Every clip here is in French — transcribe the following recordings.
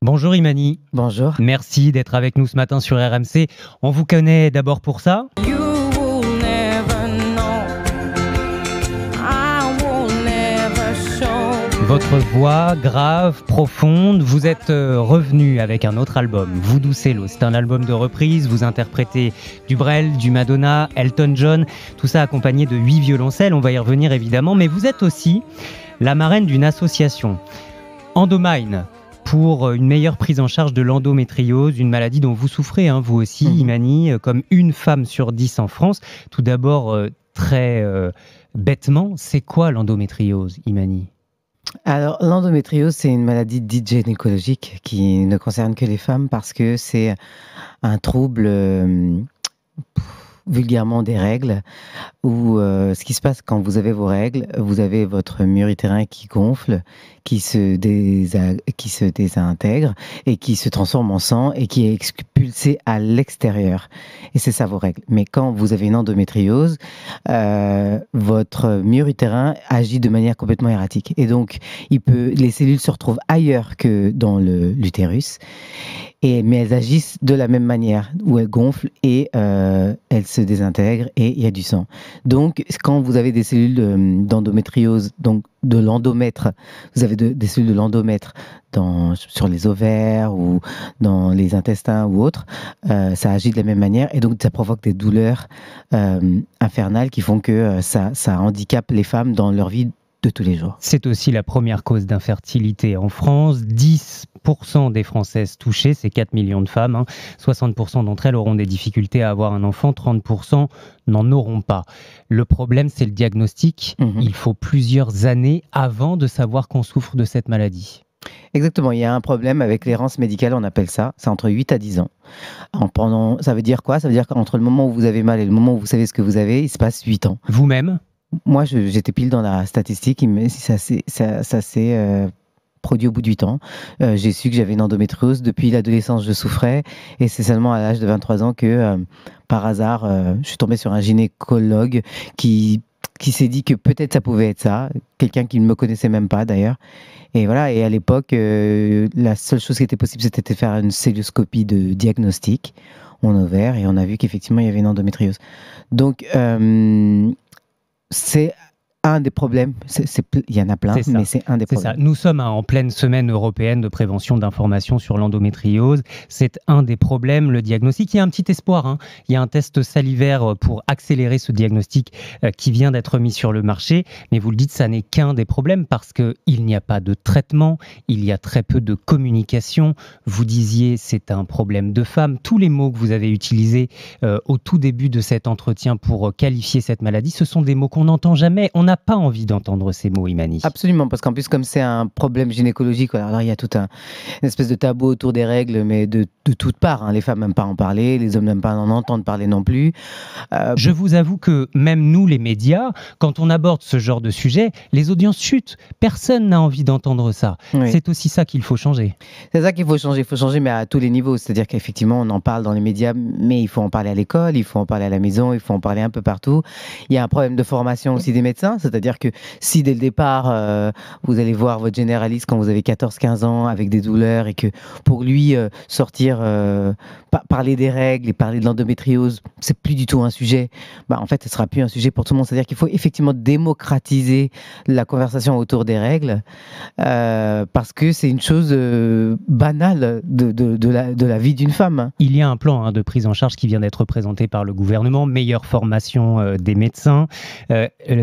Bonjour Imani. Bonjour. Merci d'être avec nous ce matin sur RMC. On vous connaît d'abord pour ça. Votre voix grave, profonde, vous êtes revenu avec un autre album, Voodoo Cello. C'est un album de reprise, vous interprétez du Brel, du Madonna, Elton John, tout ça accompagné de 8 violoncelles, on va y revenir évidemment, mais vous êtes aussi la marraine d'une association, Endomine, pour une meilleure prise en charge de l'endométriose, une maladie dont vous souffrez, vous aussi, Imani, comme une femme sur 10 en France. Tout d'abord, très bêtement, c'est quoi l'endométriose, Imani ? Alors, l'endométriose, c'est une maladie dite gynécologique qui ne concerne que les femmes parce que c'est un trouble, vulgairement des règles, où ce qui se passe quand vous avez vos règles, vous avez votre mur utérin qui gonfle, qui se désintègre et qui se transforme en sang et qui est expulsé à l'extérieur. Et c'est ça vos règles. Mais quand vous avez une endométriose, votre mur utérin agit de manière complètement erratique. Et donc, les cellules se retrouvent ailleurs que dans l'utérus. Mais elles agissent de la même manière, où elles gonflent et elles se désintègrent et il y a du sang. Donc, quand vous avez des cellules d'endométriose, donc de l'endomètre, vous avez des cellules de l'endomètre sur les ovaires ou dans les intestins ou autres, ça agit de la même manière et donc ça provoque des douleurs infernales qui font que ça handicape les femmes dans leur vie de tous les jours. C'est aussi la première cause d'infertilité en France. 10% des Françaises touchées, c'est 4 millions de femmes. 60% d'entre elles auront des difficultés à avoir un enfant, 30% n'en auront pas. Le problème, c'est le diagnostic. Il faut plusieurs années avant de savoir qu'on souffre de cette maladie. Exactement, il y a un problème avec l'errance médicale, on appelle ça, c'est entre 8 à 10 ans. Ça veut dire quoi ? Ça veut dire qu'entre le moment où vous avez mal et le moment où vous savez ce que vous avez, il se passe 8 ans. Vous-même ? Moi, j'étais pile dans la statistique, ça s'est produit au bout de 8 ans. J'ai su que j'avais une endométriose. Depuis l'adolescence, je souffrais. Et c'est seulement à l'âge de 23 ans que, par hasard, je suis tombée sur un gynécologue qui s'est dit que peut-être ça pouvait être ça. Quelqu'un qui ne me connaissait même pas, d'ailleurs. Et voilà. Et à l'époque, la seule chose qui était possible, c'était de faire une cœlioscopie de diagnostic, mon ovaire. Et on a vu qu'effectivement, il y avait une endométriose. Donc, c'est un des problèmes, il y en a plein, mais c'est un des problèmes. Ça. Nous sommes en pleine semaine européenne de prévention d'information sur l'endométriose. C'est un des problèmes, le diagnostic. Il y a un petit espoir. Il y a un test salivaire pour accélérer ce diagnostic qui vient d'être mis sur le marché. Mais vous le dites, ça n'est qu'un des problèmes parce qu'il n'y a pas de traitement, il y a très peu de communication. Vous disiez, c'est un problème de femmes. Tous les mots que vous avez utilisés au tout début de cet entretien pour qualifier cette maladie, ce sont des mots qu'on n'entend jamais. On n'a pas envie d'entendre ces mots, Imani. Absolument, parce qu'en plus, comme c'est un problème gynécologique, alors il y a toute une espèce de tabou autour des règles, mais de toutes parts. Les femmes n'aiment pas en parler, les hommes n'aiment pas en entendre parler non plus. Je vous avoue que même nous, les médias, quand on aborde ce genre de sujet, les audiences chutent. Personne n'a envie d'entendre ça. Oui. C'est aussi ça qu'il faut changer. C'est ça qu'il faut changer. Il faut changer, mais à tous les niveaux. C'est-à-dire qu'effectivement, on en parle dans les médias, mais il faut en parler à l'école, il faut en parler à la maison, il faut en parler un peu partout. Il y a un problème de formation aussi des médecins. C'est-à-dire que si dès le départ, vous allez voir votre généraliste quand vous avez 14-15 ans avec des douleurs et que pour lui, parler des règles et parler de l'endométriose, c'est plus du tout un sujet, en fait, ce sera plus un sujet pour tout le monde. C'est-à-dire qu'il faut effectivement démocratiser la conversation autour des règles parce que c'est une chose banale de la vie d'une femme. Il y a un plan de prise en charge qui vient d'être présenté par le gouvernement, meilleure formation des médecins.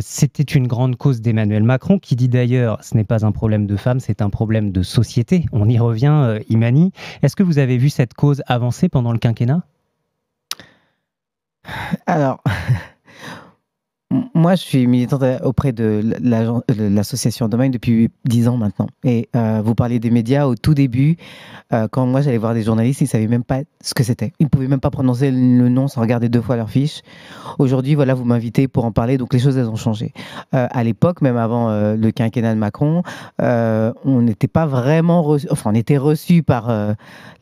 C'était une grande cause d'Emmanuel Macron qui dit d'ailleurs ce n'est pas un problème de femmes, c'est un problème de société. On y revient, Imani. Est-ce que vous avez vu cette cause avancer pendant le quinquennat ? Alors, moi, je suis militante auprès de l'association Endomine depuis 10 ans maintenant. Et vous parliez des médias au tout début. Quand moi, j'allais voir des journalistes, ils ne savaient même pas ce que c'était. Ils ne pouvaient même pas prononcer le nom sans regarder 2 fois leur fiche. Aujourd'hui, voilà, vous m'invitez pour en parler. Donc, les choses, elles ont changé. À l'époque, même avant le quinquennat de Macron, on n'était pas vraiment reçus. Enfin, on était reçus par...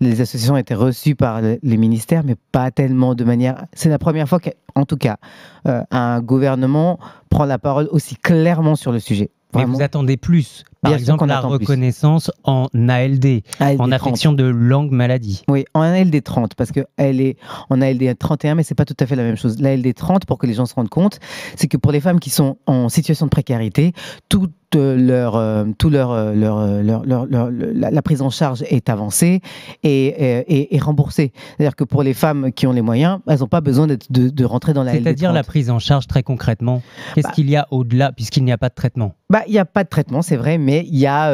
les associations étaient reçues par les ministères, mais pas tellement de manière... C'est la première fois qu'en tout cas, un gouvernement prend la parole aussi clairement sur le sujet. Mais vous attendez plus Par Bien sûr exemple, qu'on la attend plus. reconnaissance en ALD, ALD en 30. affection de longue maladie. Oui, en ALD 30, parce qu'elle est en ALD 31, mais c'est pas tout à fait la même chose. L'ALD 30, pour que les gens se rendent compte, c'est que pour les femmes qui sont en situation de précarité, la prise en charge est avancée et remboursée. C'est-à-dire que pour les femmes qui ont les moyens, elles n'ont pas besoin de rentrer dans la LD30. C'est-à-dire la prise en charge très concrètement. Qu'est-ce qu'il y a au-delà, puisqu'il n'y a pas de traitement? Il n'y a pas de traitement, c'est vrai, mais il y a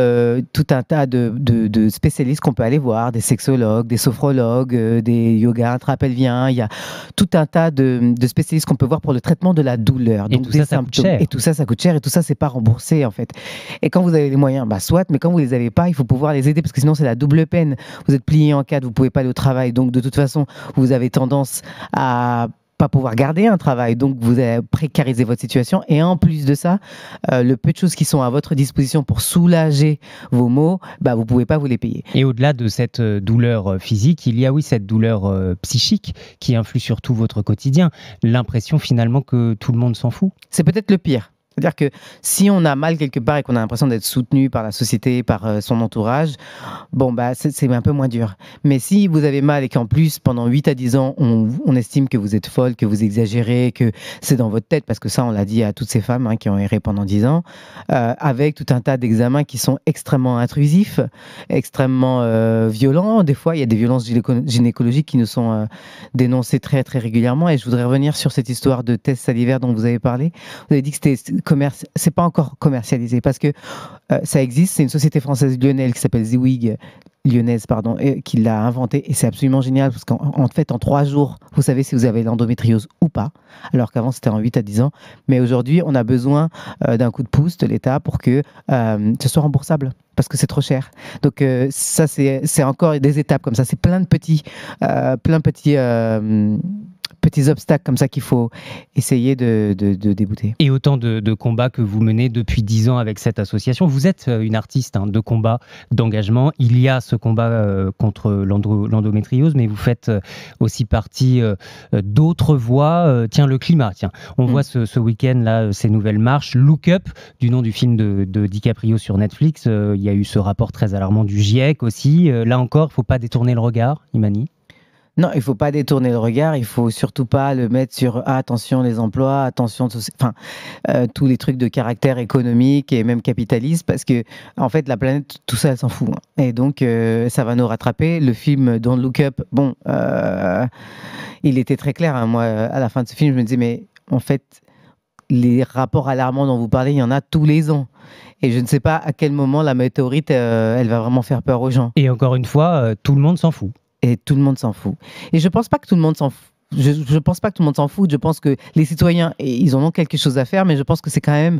tout un tas de spécialistes qu'on peut aller voir, des sexologues, des sophrologues, des yoga intrapelviens. Il y a tout un tas de spécialistes qu'on peut voir pour le traitement de la douleur. Et tout ça, ça coûte cher. Et tout ça, ça coûte cher, et tout ça, c'est pas remboursé, en fait. Et quand vous avez les moyens, soit, mais quand vous les avez pas, il faut pouvoir les aider, parce que sinon, c'est la double peine. Vous êtes plié en quatre, vous pouvez pas aller au travail, donc de toute façon, vous avez tendance à pas pouvoir garder un travail, donc vous allez précariser votre situation, et en plus de ça, le peu de choses qui sont à votre disposition pour soulager vos maux, vous pouvez pas vous les payer. Et au-delà de cette douleur physique, il y a cette douleur psychique qui influe sur tout votre quotidien, l'impression finalement que tout le monde s'en fout. C'est peut-être le pire. C'est-à-dire que si on a mal quelque part et qu'on a l'impression d'être soutenu par la société, par son entourage, c'est un peu moins dur. Mais si vous avez mal et qu'en plus, pendant 8 à 10 ans, on estime que vous êtes folle, que vous exagérez, que c'est dans votre tête, parce que ça, on l'a dit à toutes ces femmes qui ont erré pendant 10 ans, avec tout un tas d'examens qui sont extrêmement intrusifs, extrêmement violents. Des fois, il y a des violences gynécologiques qui nous sont dénoncées très, très régulièrement. Et je voudrais revenir sur cette histoire de test salivaire dont vous avez parlé. Vous avez dit que c'était c'est pas encore commercialisé parce que ça existe, c'est une société française lyonnaise qui s'appelle Ziwig, qui l'a inventé, et c'est absolument génial parce qu'en fait en 3 jours vous savez si vous avez l'endométriose ou pas, alors qu'avant c'était en 8 à 10 ans, mais aujourd'hui on a besoin d'un coup de pouce de l'État pour que ce soit remboursable parce que c'est trop cher. Donc ça c'est encore des étapes comme ça, c'est plein de petits obstacles comme ça qu'il faut essayer de débouter. Et autant de combats que vous menez depuis 10 ans avec cette association. Vous êtes une artiste de combat, d'engagement. Il y a ce combat contre l'endométriose, mais vous faites aussi partie d'autres voix. Le climat. On voit ce week-end là ces nouvelles marches. Look Up, du nom du film de DiCaprio sur Netflix. Il y a eu ce rapport très alarmant du GIEC aussi. Là encore, il ne faut pas détourner le regard, Imani. Non, il ne faut pas détourner le regard, il ne faut surtout pas le mettre sur attention les emplois, attention tous les trucs de caractère économique et même capitaliste, parce que en fait la planète, tout ça, elle s'en fout. Et donc ça va nous rattraper. Le film Don't Look Up, il était très clair. Moi, à la fin de ce film, je me disais, mais en fait, les rapports alarmants dont vous parlez, il y en a tous les ans. Et je ne sais pas à quel moment la météorite, elle va vraiment faire peur aux gens. Et encore une fois, tout le monde s'en fout. Et tout le monde s'en fout. Et je pense pas que tout le monde s'en fout. Je pense pas que tout le monde s'en fout. Je pense que les citoyens, ils en ont quelque chose à faire, mais je pense que c'est quand même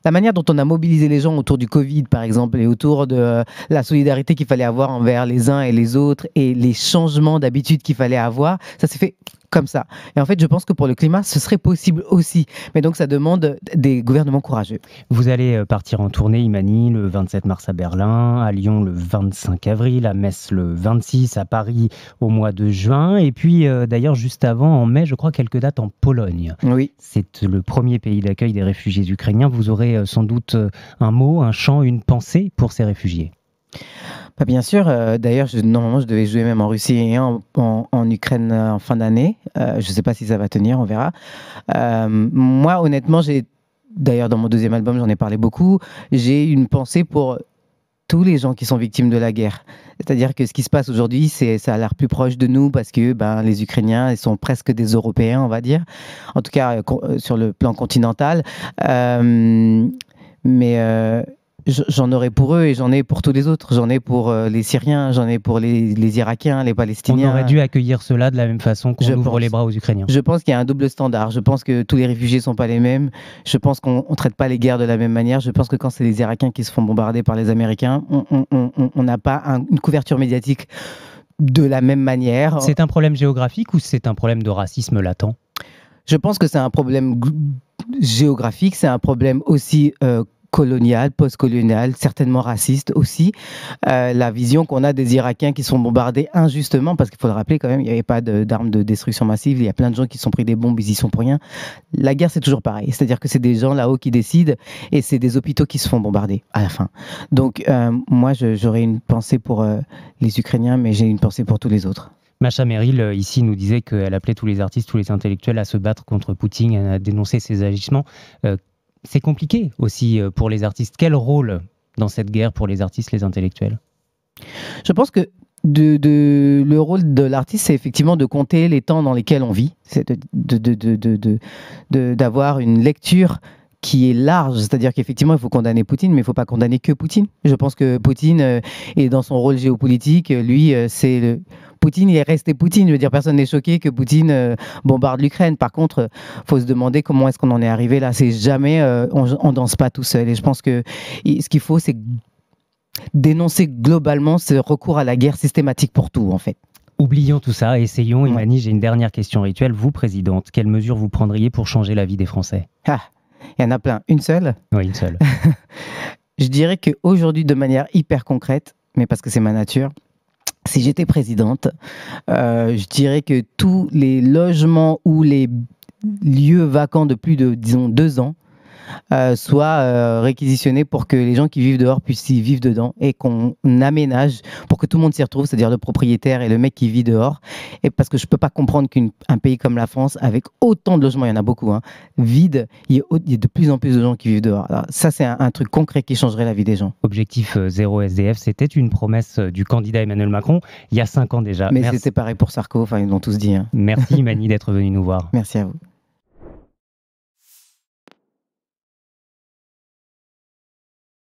la manière dont on a mobilisé les gens autour du Covid, par exemple, et autour de la solidarité qu'il fallait avoir envers les uns et les autres, et les changements d'habitude qu'il fallait avoir. Ça s'est fait comme ça. Et en fait, je pense que pour le climat, ce serait possible aussi. Mais donc, ça demande des gouvernements courageux. Vous allez partir en tournée, Imani, le 27 mars à Berlin, à Lyon le 25 avril, à Metz le 26, à Paris au mois de juin. Et puis, d'ailleurs, juste avant, en mai, je crois, quelques dates en Pologne. Oui. C'est le premier pays d'accueil des réfugiés ukrainiens. Vous aurez sans doute un mot, un chant, une pensée pour ces réfugiés. Bien sûr, d'ailleurs, normalement, je devais jouer même en Russie et en Ukraine en fin d'année. Je ne sais pas si ça va tenir, on verra. Moi, honnêtement, d'ailleurs, dans mon deuxième album, j'en ai parlé beaucoup, j'ai une pensée pour tous les gens qui sont victimes de la guerre. C'est-à-dire que ce qui se passe aujourd'hui, ça a l'air plus proche de nous parce que les Ukrainiens, ils sont presque des Européens, on va dire. En tout cas, sur le plan continental. J'en aurai pour eux et j'en ai pour tous les autres. J'en ai pour les Syriens, j'en ai pour les Irakiens, les Palestiniens. On aurait dû accueillir cela de la même façon qu'on ouvre les bras aux Ukrainiens. Je pense qu'il y a un double standard. Je pense que tous les réfugiés ne sont pas les mêmes. Je pense qu'on ne traite pas les guerres de la même manière. Je pense que quand c'est les Irakiens qui se font bombarder par les Américains, on n'a pas une couverture médiatique de la même manière. C'est un problème géographique ou c'est un problème de racisme latent ? Je pense que c'est un problème géographique. C'est un problème aussi coloniale, post-coloniale, certainement raciste aussi. La vision qu'on a des Irakiens qui sont bombardés injustement, parce qu'il faut le rappeler quand même, il n'y avait pas d'armes de destruction massive, il y a plein de gens qui se sont pris des bombes, ils y sont pour rien. La guerre, c'est toujours pareil, c'est-à-dire que c'est des gens là-haut qui décident et c'est des hôpitaux qui se font bombarder à la fin. Donc moi, j'aurais une pensée pour les Ukrainiens, mais j'ai une pensée pour tous les autres. Masha Merrill, ici, nous disait qu'elle appelait tous les artistes, tous les intellectuels à se battre contre Poutine, à dénoncer ses agissements. C'est compliqué aussi pour les artistes. Quel rôle dans cette guerre pour les artistes, les intellectuels? Je pense que le rôle de l'artiste, c'est effectivement de compter les temps dans lesquels on vit, c'est d'avoir une lecture qui est large, c'est-à-dire qu'effectivement, il faut condamner Poutine, mais il ne faut pas condamner que Poutine. Je pense que Poutine est dans son rôle géopolitique. Lui, Poutine, il est resté Poutine. Je veux dire, personne n'est choqué que Poutine bombarde l'Ukraine. Par contre, il faut se demander comment est-ce qu'on en est arrivé là. C'est jamais, on ne danse pas tout seul. Et je pense que ce qu'il faut, c'est dénoncer globalement ce recours à la guerre systématique pour tout, en fait. Oublions tout ça, essayons. Imani, j'ai une dernière question rituelle. Vous, présidente, quelles mesures vous prendriez pour changer la vie des Français? Il y en a plein. Une seule? Oui, une seule. Je dirais qu'aujourd'hui, de manière hyper concrète, mais parce que c'est ma nature, si j'étais présidente, je dirais que tous les logements ou les lieux vacants de plus de, disons, 2 ans, soient réquisitionnés pour que les gens qui vivent dehors puissent y vivre dedans et qu'on aménage pour que tout le monde s'y retrouve, c'est-à-dire le propriétaire et le mec qui vit dehors. Et parce que je ne peux pas comprendre qu'un pays comme la France, avec autant de logements, il y en a beaucoup, vide, il y a de plus en plus de gens qui vivent dehors. Alors, ça, c'est un truc concret qui changerait la vie des gens. Objectif zéro SDF, c'était une promesse du candidat Emmanuel Macron il y a 5 ans déjà. Mais c'était pareil pour Sarko, enfin, ils l'ont tous dit. Merci Imani d'être venu nous voir. Merci à vous.